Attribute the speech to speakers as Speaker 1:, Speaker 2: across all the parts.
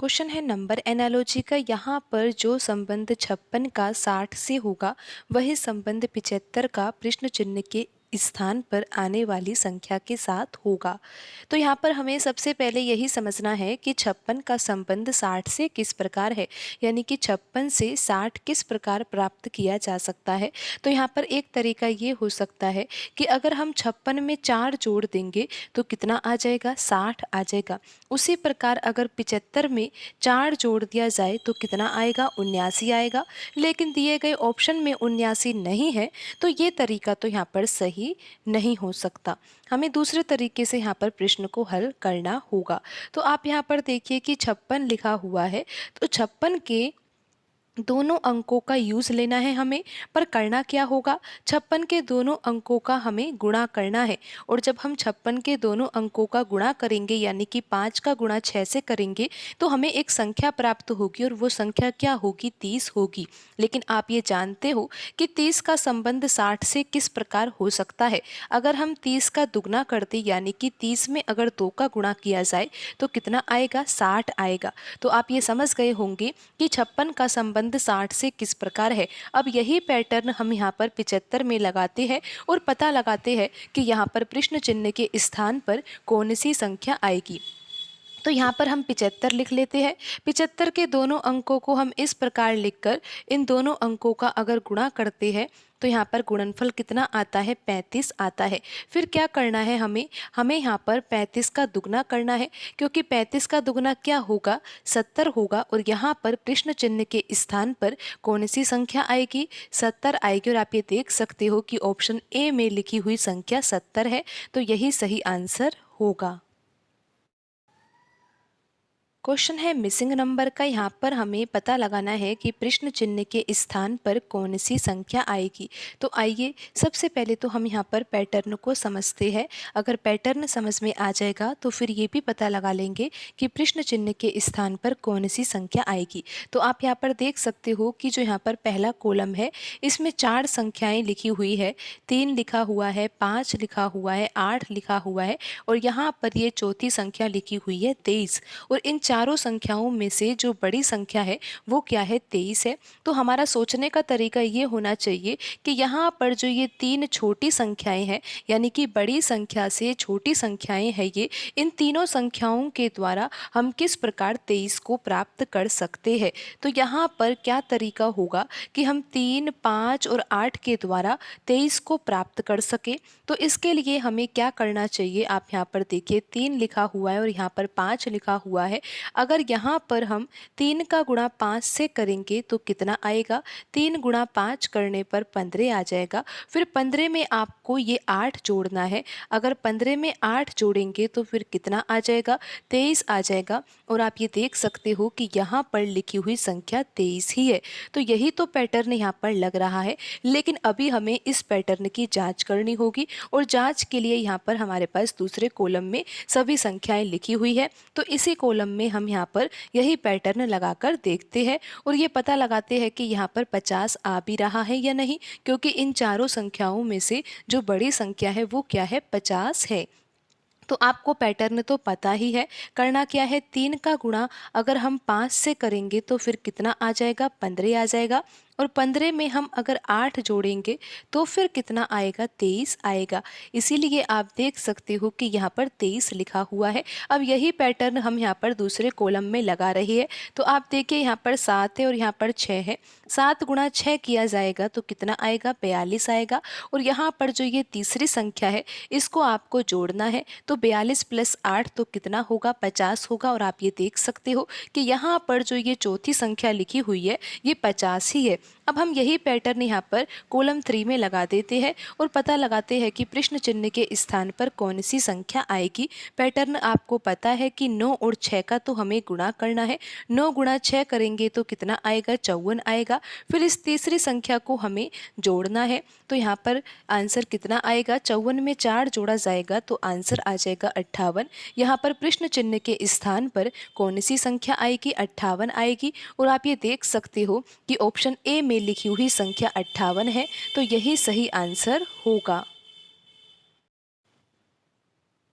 Speaker 1: Question है number analogy का। यहाँ पर जो संबंध 56 का 60 से होगा वही संबंध 75 का प्रश्न चिन्ह के स्थान पर आने वाली संख्या के साथ होगा। तो यहाँ पर हमें सबसे पहले यही समझना है कि 56 का संबंध 60 से किस प्रकार है, यानी कि 56 से 60 किस प्रकार प्राप्त किया जा सकता है। तो यहाँ पर एक तरीका ये हो सकता है कि अगर हम 56 में 4 जोड़ देंगे तो कितना आ जाएगा, 60 आ जाएगा। उसी प्रकार अगर 75 में 4 जोड़ दिया जाए तो कितना आएगा, 79 आएगा। लेकिन दिए गए ऑप्शन में 79 नहीं है, तो ये तरीका तो यहाँ पर सही नहीं हो सकता। हमें दूसरे तरीके से यहाँ पर प्रश्न को हल करना होगा। तो आप यहाँ पर देखिए कि 56 लिखा हुआ है, तो 56 के दोनों अंकों का यूज़ लेना है हमें। पर करना क्या होगा, 56 के दोनों अंकों का हमें गुणा करना है। और जब हम 56 के दोनों अंकों का गुणा करेंगे, यानी कि 5 का गुणा 6 से करेंगे, तो हमें एक संख्या प्राप्त होगी और वो संख्या क्या होगी, 30 होगी। लेकिन आप ये जानते हो कि 30 का संबंध 60 से किस प्रकार हो सकता है। अगर हम 30 का दुगना करते, यानी कि 30 में अगर 2 का गुणा किया जाए तो कितना आएगा, 60 आएगा। तो आप ये समझ गए होंगे कि 56 का संबंध 60 से किस प्रकार है। अब यही पैटर्न हम यहाँ पर 75 में लगाते हैं और पता लगाते हैं कि यहाँ पर प्रश्न चिन्ह के स्थान पर कौन सी संख्या आएगी। तो यहाँ पर हम 75 लिख लेते हैं। 75 के दोनों अंकों को हम इस प्रकार लिखकर इन दोनों अंकों का अगर गुणा करते हैं तो यहाँ पर गुणनफल कितना आता है, 35 आता है। फिर क्या करना है हमें यहाँ पर 35 का दुगना करना है, क्योंकि 35 का दुगना क्या होगा, 70 होगा। और यहाँ पर प्रश्न चिन्ह के स्थान पर कौन सी संख्या आएगी, 70 आएगी। और आप ये देख सकते हो कि ऑप्शन ए में लिखी हुई संख्या 70 है, तो यही सही आंसर होगा। क्वेश्चन है मिसिंग नंबर का। यहाँ पर हमें पता लगाना है कि प्रश्न चिन्ह के स्थान पर कौन सी संख्या आएगी। तो आइए सबसे पहले तो हम यहाँ पर पैटर्न को समझते हैं। अगर पैटर्न समझ में आ जाएगा तो फिर ये भी पता लगा लेंगे कि प्रश्न चिन्ह के स्थान पर कौन सी संख्या आएगी। तो आप यहाँ पर देख सकते हो कि जो यहाँ पर पहला कॉलम है इसमें 4 संख्याएँ लिखी हुई है। 3 लिखा हुआ है, 5 लिखा हुआ है, 8 लिखा हुआ है और यहाँ पर ये चौथी संख्या लिखी हुई है 23। और इन चारों संख्याओं में से जो बड़ी संख्या है वो क्या है, 23 है। तो हमारा सोचने का तरीका ये होना चाहिए कि यहाँ पर जो ये 3 छोटी संख्याएं हैं, यानी कि बड़ी संख्या से छोटी संख्याएं हैं ये, इन तीनों संख्याओं के द्वारा हम किस प्रकार 23 को प्राप्त कर सकते हैं। तो यहाँ पर क्या तरीका होगा कि हम 3, 5 और 8 के द्वारा 23 को प्राप्त कर सके। तो इसके लिए हमें क्या करना चाहिए, आप यहाँ पर देखिए 3 लिखा हुआ है और यहाँ पर 5 लिखा हुआ है। अगर यहाँ पर हम 3 का गुणा 5 से करेंगे तो कितना आएगा, 3 गुणा 5 करने पर 15 आ जाएगा। फिर 15 में आपको ये 8 जोड़ना है। अगर 15 में 8 जोड़ेंगे तो फिर कितना आ जाएगा, 23 आ जाएगा। और आप ये देख सकते हो कि यहाँ पर लिखी हुई संख्या 23 ही है। तो यही तो पैटर्न यहाँ पर लग रहा है। लेकिन अभी हमें इस पैटर्न की जांच करनी होगी और जांच के लिए यहाँ पर हमारे पास दूसरे कॉलम में सभी संख्याएं लिखी हुई है। तो इसी कॉलम में हम यहाँ पर यही पैटर्न लगाकर देखते हैं और ये पता लगाते हैं कि यहाँ पर 50 आ भी रहा है या नहीं, क्योंकि इन चारों संख्याओं में से जो बड़ी संख्या है वो क्या है, 50 है। तो आपको पैटर्न तो पता ही है। करना क्या है, 3 का गुणा अगर हम 5 से करेंगे तो फिर कितना आ जाएगा, 15 आ जाएगा। और 15 में हम अगर 8 जोड़ेंगे तो फिर कितना आएगा, 23 आएगा। इसीलिए आप देख सकते हो कि यहाँ पर 23 लिखा हुआ है। अब यही पैटर्न हम यहाँ पर दूसरे कॉलम में लगा रही है। तो आप देखिए यहाँ पर 7 है और यहाँ पर 6 है। 7 गुणा 6 किया जाएगा तो कितना आएगा, 42 आएगा। और यहाँ पर जो ये तीसरी संख्या है इसको आपको जोड़ना है। तो 42 प्लस 8 तो कितना होगा, 50 होगा। और आप ये देख सकते हो कि यहाँ पर जो ये चौथी संख्या लिखी हुई है ये 50 ही है। अब हम यही पैटर्न यहाँ पर कॉलम 3 में लगा देते हैं और पता लगाते हैं कि प्रश्न चिन्ह के स्थान पर कौन सी संख्या आएगी। पैटर्न आपको पता है कि 9 और 6 का तो हमें गुणा करना है। 9 गुणा 6 करेंगे तो कितना आएगा, 54 आएगा। फिर इस तीसरी संख्या को हमें जोड़ना है। तो यहाँ पर आंसर कितना आएगा, 54 में 4 जोड़ा जाएगा तो आंसर आ जाएगा 58। यहाँ पर प्रश्न चिन्ह के स्थान पर कौन सी संख्या आएगी, 58 आएगी। और आप ये देख सकते हो कि ऑप्शन ए में लिखी हुई संख्या 58 है, तो यही सही आंसर होगा।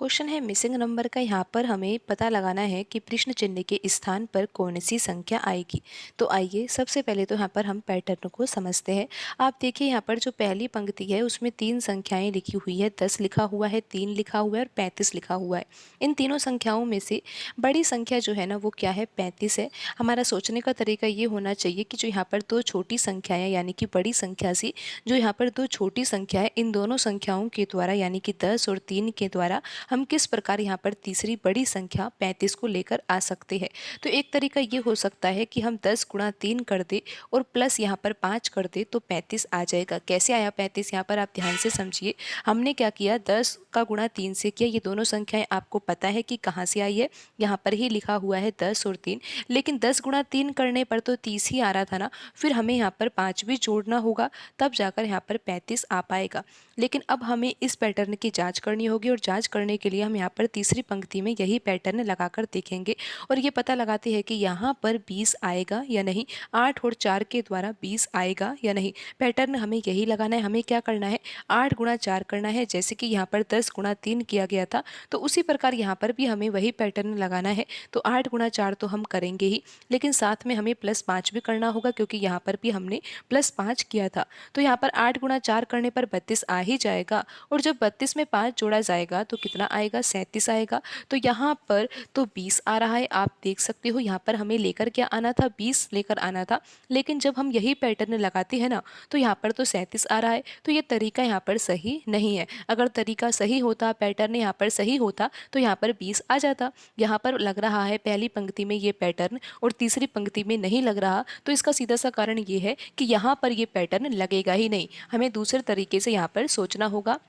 Speaker 1: क्वेश्चन है मिसिंग नंबर का। यहाँ पर हमें पता लगाना है कि प्रश्न चिन्ह के स्थान पर कौन सी संख्या आएगी। तो आइए सबसे पहले तो यहाँ पर हम पैटर्न को समझते हैं। आप देखिए यहाँ पर जो पहली पंक्ति है उसमें तीन संख्याएं लिखी हुई है, 10 लिखा हुआ है, 3 लिखा हुआ है और 35 लिखा हुआ है। इन तीनों संख्याओं में से बड़ी संख्या जो है ना वो क्या है, 35 है। हमारा सोचने का तरीका ये होना चाहिए कि जो यहाँ पर दो छोटी संख्याएं यानी कि बड़ी संख्या से जो यहाँ पर दो छोटी संख्या है, इन दोनों संख्याओं के द्वारा यानी कि 10 और 3 के द्वारा हम किस प्रकार यहाँ पर तीसरी बड़ी संख्या 35 को लेकर आ सकते हैं। तो एक तरीका ये हो सकता है कि हम 10 गुणा 3 कर दे और प्लस यहाँ पर 5 कर दे तो 35 आ जाएगा। कैसे आया 35, यहाँ पर आप ध्यान से समझिए। हमने क्या किया, 10 का गुणा 3 से किया। ये दोनों संख्याएं आपको पता है कि कहाँ से आई है, यहाँ पर ही लिखा हुआ है 10 और 3। लेकिन 10 गुणा 3 करने पर तो 30 ही आ रहा था ना, फिर हमें यहाँ पर 5 भी जोड़ना होगा, तब जाकर यहाँ पर 35 आ पाएगा। लेकिन अब हमें इस पैटर्न की जांच करनी होगी और जांच करने के लिए हम यहाँ पर तीसरी पंक्ति में यही पैटर्न लगाकर देखेंगे और ये पता लगाते हैं कि यहाँ पर 20 आएगा या नहीं, 8 और 4 के द्वारा 20 आएगा या नहीं। पैटर्न हमें यही लगाना है। हमें क्या करना है, 8 गुणा 4 करना है। जैसे कि यहाँ पर 10 गुणा 3 किया गया था, तो उसी प्रकार यहाँ पर भी हमें वही पैटर्न लगाना है। तो 8 गुणा 4 तो हम करेंगे ही, लेकिन साथ में हमें प्लस 5 भी करना होगा क्योंकि यहाँ पर भी हमने प्लस 5 किया था। तो यहाँ पर 8 गुणा 4 करने पर 32 आ ही जाएगा और जब 32 में 5 जोड़ा जाएगा तो कितना आएगा, 37 आएगा। तो यहाँ पर तो 20 आ रहा है। आप देख सकते हो यहाँ पर हमें लेकर क्या आना था, 20 लेकर आना था। लेकिन जब हम यही पैटर्न लगाते हैं ना तो यहाँ पर तो 37 आ रहा है। तो ये तरीका यहाँ पर सही नहीं है। अगर तरीका सही होता, पैटर्न यहाँ पर सही होता तो यहाँ पर 20 आ जाता। यहाँ पर लग रहा है पहली पंक्ति में ये पैटर्न और तीसरी पंक्ति में नहीं लग रहा, तो इसका सीधा सा कारण ये है कि यहाँ पर ये पैटर्न लगेगा ही नहीं। हमें दूसरे तरीके से यहाँ पर सोचना होगा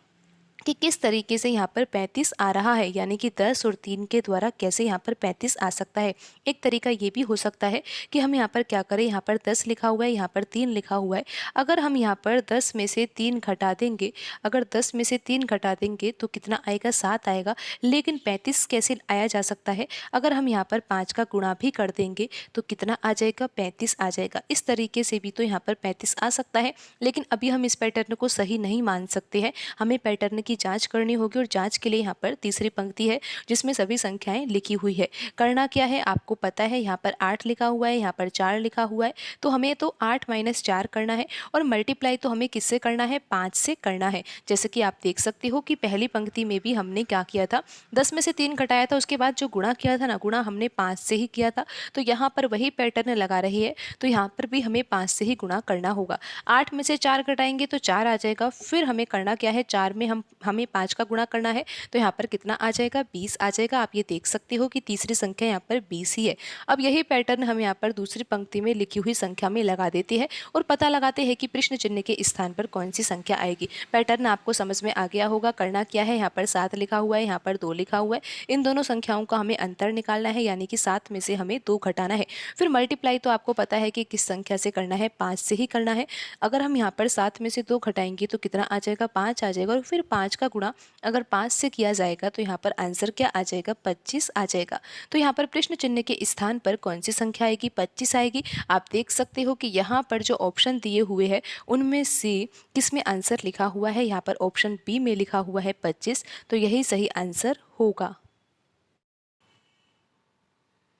Speaker 1: कि किस तरीके से यहाँ पर 35 आ रहा है, यानी कि 10 और 3 के द्वारा कैसे यहाँ पर 35 आ सकता है। एक तरीका ये भी हो सकता है कि हम यहाँ पर क्या करें, यहाँ पर 10 लिखा हुआ है, यहाँ पर 3 लिखा हुआ है। अगर हम यहाँ पर 10 में से 3 घटा देंगे, अगर 10 में से 3 घटा देंगे तो कितना आएगा, 7 आएगा। लेकिन 35 कैसे आया जा सकता है, अगर हम यहाँ पर 5 का गुणा भी कर देंगे तो कितना आ जाएगा, 35 आ जाएगा। इस तरीके से भी तो यहाँ पर 35 आ सकता है। लेकिन अभी हम इस पैटर्न को सही नहीं मान सकते हैं। हमें पैटर्न की जांच करनी होगी और जांच के लिए यहाँ पर तीसरी पंक्ति है जिसमें सभी संख्याएं लिखी हुई है। करना क्या है, आपको पता है यहाँ पर 8 लिखा हुआ है, यहाँ पर 4 लिखा हुआ है। तो हमें तो 8 माइनस 4 करना है और मल्टीप्लाई तो हमें किससे करना है, 5 से करना है। जैसे कि आप देख सकते हो कि पहली पंक्ति में भी हमने क्या किया था, 10 में से 3 घटाया था, उसके बाद जो गुणा किया था ना, गुणा हमने 5 से ही किया था। तो यहाँ पर वही पैटर्न लगा रही है, तो यहाँ पर भी हमें 5 से ही गुणा करना होगा। 8 में से 4 घटाएंगे तो 4 आ जाएगा। फिर हमें करना क्या है, 4 में हमें 5 का गुणा करना है, तो यहाँ पर कितना आ जाएगा, 20 आ जाएगा। आप ये देख सकते हो कि तीसरी संख्या यहाँ पर 20 ही है। अब यही पैटर्न हम यहाँ पर दूसरी पंक्ति में लिखी हुई संख्या में लगा देते हैं और पता लगाते हैं कि प्रश्न चिन्ह के स्थान पर कौन सी संख्या आएगी। पैटर्न आपको समझ में आ गया होगा। करना क्या है, यहाँ पर 7 लिखा हुआ है, यहाँ पर 2 लिखा हुआ है। इन दोनों संख्याओं का हमें अंतर निकालना है, यानी कि 7 में से हमें 2 घटाना है। फिर मल्टीप्लाई तो आपको पता है कि किस संख्या से करना है, 5 से ही करना है। अगर हम यहाँ पर 7 में से 2 घटाएंगे तो कितना आ जाएगा, 5 आ जाएगा। और फिर 5 का गुणा अगर 5 से किया जाएगा तो यहाँ पर आंसर क्या आ जाएगा, 25 आ जाएगा। तो यहाँ पर प्रश्न चिन्ह के स्थान पर कौन सी संख्या आएगी, 25 आएगी। आप देख सकते हो कि यहाँ पर जो ऑप्शन दिए हुए हैं उनमें से किस में आंसर लिखा हुआ है, यहाँ पर ऑप्शन बी में लिखा हुआ है 25। तो यही सही आंसर होगा।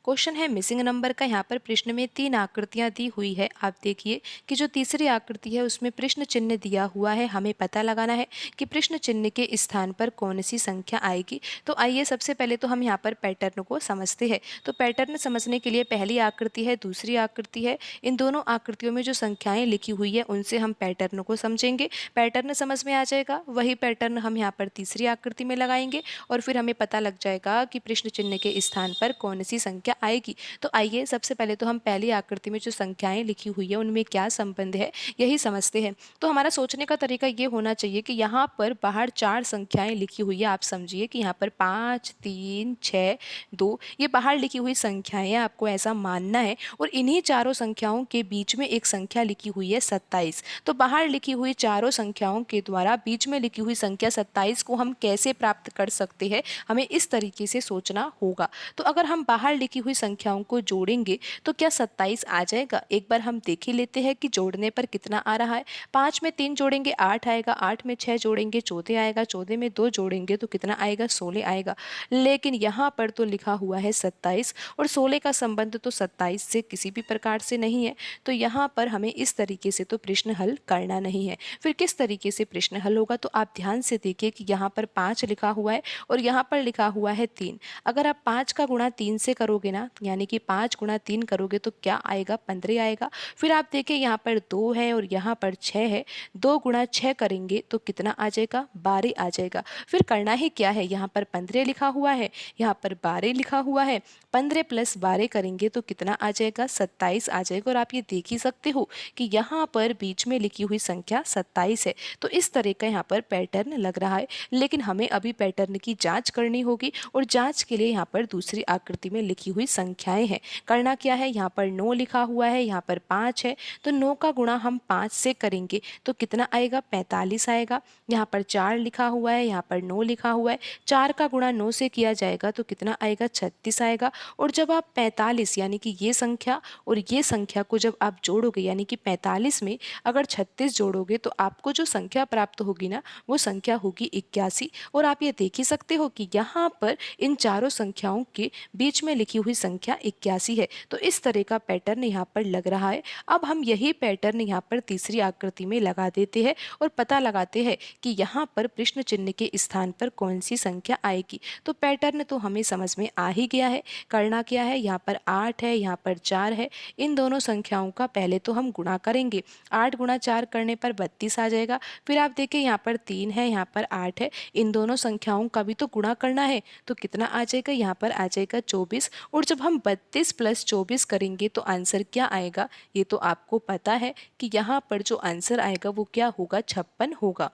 Speaker 1: क्वेश्चन है मिसिंग नंबर का। यहाँ पर प्रश्न में 3 आकृतियाँ दी हुई है। आप देखिए कि जो तीसरी आकृति है उसमें प्रश्न चिन्ह दिया हुआ है। हमें पता लगाना है कि प्रश्न चिन्ह के स्थान पर कौन सी संख्या आएगी। तो आइए सबसे पहले तो हम यहाँ पर पैटर्न को समझते हैं। तो पैटर्न समझने के लिए पहली आकृति है, दूसरी आकृति है, इन दोनों आकृतियों में जो संख्याएं लिखी हुई है उनसे हम पैटर्न को समझेंगे। पैटर्न समझ में आ जाएगा, वही पैटर्न हम यहाँ पर तीसरी आकृति में लगाएंगे और फिर हमें पता लग जाएगा कि प्रश्न चिन्ह के स्थान पर कौन सी संख्या आएगी। तो आइए सबसे पहले तो हम पहली आकृति में जो संख्याएं लिखी हुई है उनमें क्या संबंध है यही समझते हैं। तो हमारा सोचने का तरीका ये होना चाहिए कि यहाँ पर बाहर 4 संख्याएं लिखी हुई है। आप समझिए कि यहाँ पर 5, 3, 6, 2 ये बाहर लिखी हुई संख्याएं हैं, आपको ऐसा मानना है। और इन्हीं चारों संख्याओं के बीच में एक संख्या लिखी हुई है 27। तो बाहर लिखी हुई चारों संख्याओं के द्वारा बीच में लिखी हुई संख्या 27 को हम कैसे प्राप्त कर सकते हैं, हमें इस तरीके से सोचना होगा। तो अगर हम बाहर लिखी हुई संख्याओं को जोड़ेंगे तो क्या 27 आ जाएगा? एक बार हम देख ही लेते हैं कि जोड़ने पर कितना आ रहा है। 5 में 3 जोड़ेंगे 8 आएगा, 8 में 6 जोड़ेंगे 14 आएगा, 14 में 2 जोड़ेंगे तो कितना आएगा? 16 आएगा। लेकिन यहाँ पर तो लिखा हुआ है 27 और 16 का संबंध तो 27 से किसी भी प्रकार से नहीं है। तो यहाँ पर हमें इस तरीके से तो प्रश्न हल करना नहीं है। फिर किस तरीके से प्रश्न हल होगा? तो आप ध्यान से देखिए कि यहाँ पर 5 लिखा हुआ है और यहाँ पर लिखा हुआ है 3। अगर आप 5 का गुणा 3 से करोगे ना, यानी कि 5 गुणा 3 करोगे तो क्या आएगा? 15 आएगा। फिर आप देखिए यहाँ पर 2 है और यहाँ पर 6 है। 2 गुणा 6 करेंगे तो कितना आ जाएगा? 12 आ जाएगा। फिर करना ही क्या है? यहाँ पर 15 लिखा हुआ है, यहाँ पर 12 लिखा हुआ है। 15 प्लस 12 करेंगे तो कितना आ जाएगा? 27 आ जाएगा। और आप ये देख ही सकते हो कि यहाँ पर बीच में लिखी हुई संख्या 27 है। तो इस तरह का यहाँ पर पैटर्न लग रहा है। लेकिन हमें अभी पैटर्न की जांच करनी होगी और जांच के लिए यहाँ पर दूसरी आकृति में लिखी हुई संख्याएं हैं। करना क्या है? यहाँ पर 9 लिखा हुआ है, यहाँ पर 5 है, तो 9 का गुणा हम 5 से करेंगे तो कितना आएगा? 45 आएगा। यहाँ पर 4 लिखा हुआ है, यहाँ पर 9 लिखा हुआ है, 4 का गुणा 9 से किया जाएगा तो कितना आएगा? 36 आएगा। और जब आप 45 यानी कि ये संख्या और ये संख्या को जब आप जोड़ोगे, यानी कि 45 में अगर 36 जोड़ोगे तो आपको जो संख्या प्राप्त होगी ना, वो संख्या होगी 81। और आप ये देख ही सकते हो कि यहाँ पर इन चारों संख्याओं के बीच में लिखी हुई संख्या 81 है। तो इस तरह का पैटर्न यहाँ पर लग रहा है। अब हम यही पैटर्न यहाँ पर तीसरी आकृति में लगा देते हैं और पता लगाते हैं कि यहाँ पर प्रश्न चिन्ह के स्थान पर कौन सी संख्या आएगी। तो पैटर्न तो हमें समझ में आ ही गया है। करना क्या है? यहाँ पर 8 है, यहाँ पर 4 है। इन दोनों संख्याओं का पहले तो हम गुणा करेंगे। 8 गुणा 4 करने पर 32 आ जाएगा। फिर आप देखिए यहाँ पर 3 है, यहाँ पर 8 है। इन दोनों संख्याओं का भी तो गुणा करना है तो कितना आ जाएगा? यहाँ पर आ जाएगा 24। और जब हम 32 प्लस 24 करेंगे तो आंसर क्या आएगा? ये तो आपको पता है कि यहाँ पर जो आंसर आएगा वो क्या होगा? 56 होगा।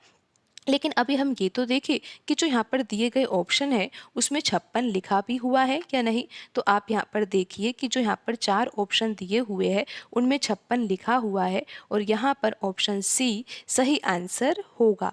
Speaker 1: लेकिन अभी हम ये तो देखें कि जो यहाँ पर दिए गए ऑप्शन है उसमें 56 लिखा भी हुआ है या नहीं। तो आप यहाँ पर देखिए कि जो यहाँ पर 4 ऑप्शन दिए हुए हैं उनमें 56 लिखा हुआ है और यहाँ पर ऑप्शन सी सही आंसर होगा।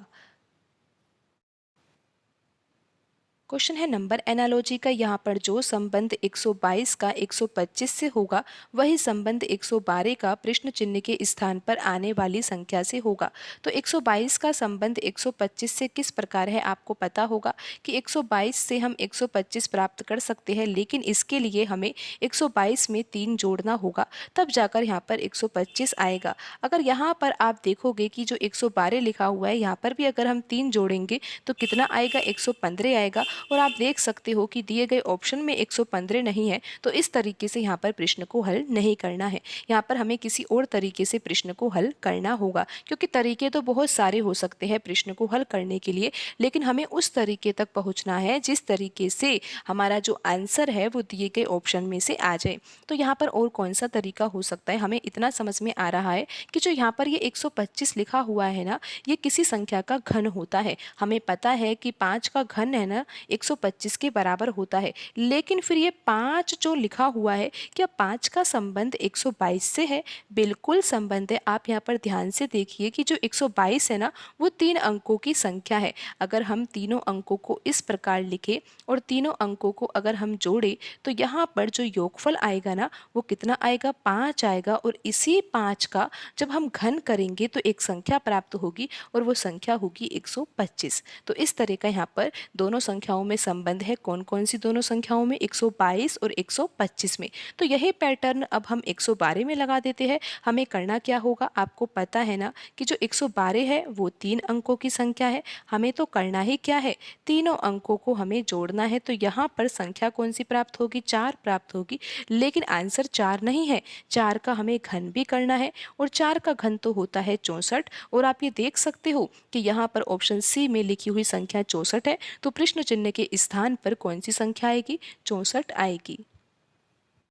Speaker 1: क्वेश्चन है नंबर एनालॉजी का। यहाँ पर जो संबंध 122 का 125 से होगा वही संबंध 112 का प्रश्न चिन्ह के स्थान पर आने वाली संख्या से होगा। तो 122 का संबंध 125 से किस प्रकार है? आपको पता होगा कि 122 से हम 125 प्राप्त कर सकते हैं, लेकिन इसके लिए हमें 122 में 3 जोड़ना होगा, तब जाकर यहाँ पर 125 आएगा। अगर यहाँ पर आप देखोगे कि जो 112 लिखा हुआ है यहाँ पर भी अगर हम 3 जोड़ेंगे तो कितना आएगा? 115 आएगा। और आप देख सकते हो कि दिए गए ऑप्शन में 115 नहीं है। तो इस तरीके से यहाँ पर प्रश्न को हल नहीं करना है। यहाँ पर हमें किसी और तरीके से प्रश्न को हल करना होगा, क्योंकि तरीके तो बहुत सारे हो सकते हैं प्रश्न को हल करने के लिए, लेकिन हमें उस तरीके तक पहुँचना है जिस तरीके से हमारा जो आंसर है वो दिए गए ऑप्शन में से आ जाए। तो यहाँ पर और कौन सा तरीका हो सकता है? हमें इतना समझ में आ रहा है कि जो यहाँ पर ये 125 लिखा हुआ है ना, ये किसी संख्या का घन होता है। हमें पता है कि 5 का घन है ना 125 के बराबर होता है। लेकिन फिर ये 5 जो लिखा हुआ है, क्या 5 का संबंध 122 से है? बिल्कुल संबंध है। आप यहाँ पर ध्यान से देखिए कि जो 122 है ना, वो 3 अंकों की संख्या है। अगर हम तीनों अंकों को इस प्रकार लिखें और तीनों अंकों को अगर हम जोड़े तो यहाँ पर जो योगफल आएगा ना, वो कितना आएगा? 5 आएगा। और इसी 5 का जब हम घन करेंगे तो एक संख्या प्राप्त होगी और वो संख्या होगी 125। तो इस तरह का यहाँ पर दोनों संख्याओं में संबंध है। कौन कौन सी दोनों संख्याओं में? 122 और 125 में। तो यही पैटर्न अब हम 112 में लगा देते हैं। हमें करना क्या होगा? आपको पता है ना कि जो 112 है वो 3 अंकों की संख्या है। हमें तो करना ही क्या है? तीनों अंकों को हमें जोड़ना है। तो यहाँ पर संख्या कौन सी प्राप्त होगी? 4 प्राप्त होगी। लेकिन आंसर 4 नहीं है, 4 का हमें घन भी करना है और 4 का घन तो होता है 64। और आप ये देख सकते हो कि यहाँ पर ऑप्शन सी में लिखी हुई संख्या 64 है। तो प्रश्न चिन्ह के स्थान पर कौन सी संख्या आएगी? 64 आएगी।